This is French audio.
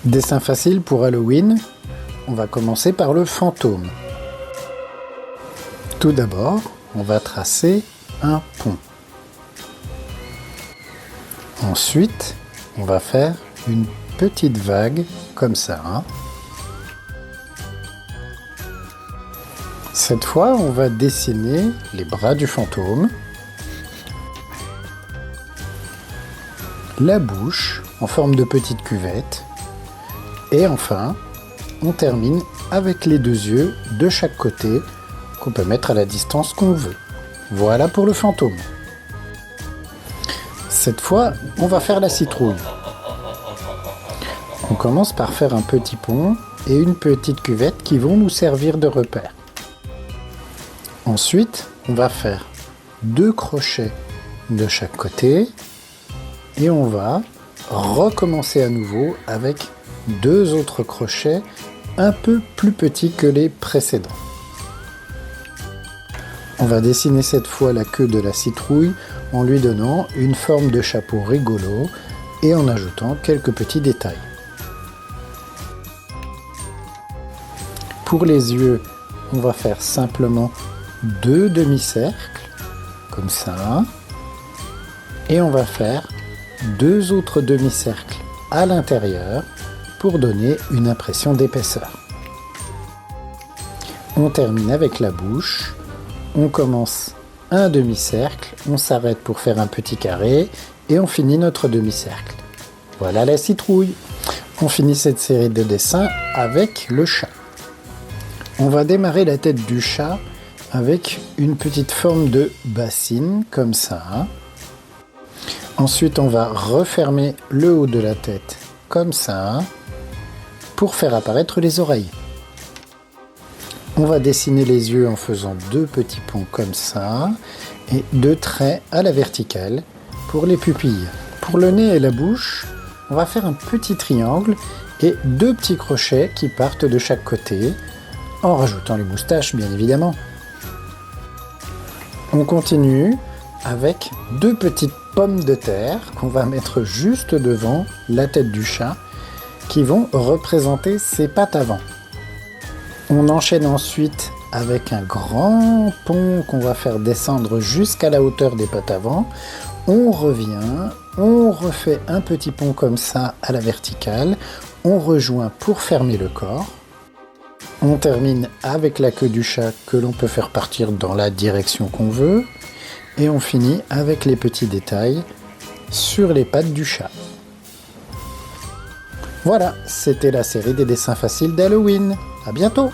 Dessin facile pour Halloween, on va commencer par le fantôme. Tout d'abord, on va tracer un pont. Ensuite, on va faire une petite vague comme ça. Cette fois, on va dessiner les bras du fantôme, la bouche en forme de petite cuvette, et enfin, on termine avec les deux yeux de chaque côté qu'on peut mettre à la distance qu'on veut. Voilà pour le fantôme. Cette fois, on va faire la citrouille. On commence par faire un petit pont et une petite cuvette qui vont nous servir de repère. Ensuite, on va faire 2 crochets de chaque côté et on va recommencer à nouveau avec 2 autres crochets un peu plus petits que les précédents. On va dessiner cette fois la queue de la citrouille en lui donnant une forme de chapeau rigolo et en ajoutant quelques petits détails. Pour les yeux, on va faire simplement 2 demi-cercles, comme ça, et on va faire 2 autres demi-cercles à l'intérieur pour donner une impression d'épaisseur. On termine avec la bouche, on commence un demi-cercle, on s'arrête pour faire un petit carré et on finit notre demi-cercle. Voilà la citrouille. On finit cette série de dessins avec le chat. On va démarrer la tête du chat avec une petite forme de bassine, comme ça. Ensuite, on va refermer le haut de la tête, comme ça, pour faire apparaître les oreilles. On va dessiner les yeux en faisant 2 petits ponts comme ça, et 2 traits à la verticale pour les pupilles. Pour le nez et la bouche, on va faire un petit triangle et 2 petits crochets qui partent de chaque côté, en rajoutant les moustaches bien évidemment. On continue avec 2 petites pommes de terre qu'on va mettre juste devant la tête du chat qui vont représenter ses pattes avant. On enchaîne ensuite avec un grand pont qu'on va faire descendre jusqu'à la hauteur des pattes avant. On revient, on refait un petit pont comme ça à la verticale, on rejoint pour fermer le corps. On termine avec la queue du chat que l'on peut faire partir dans la direction qu'on veut. Et on finit avec les petits détails sur les pattes du chat. Voilà, c'était la série des dessins faciles d'Halloween. À bientôt!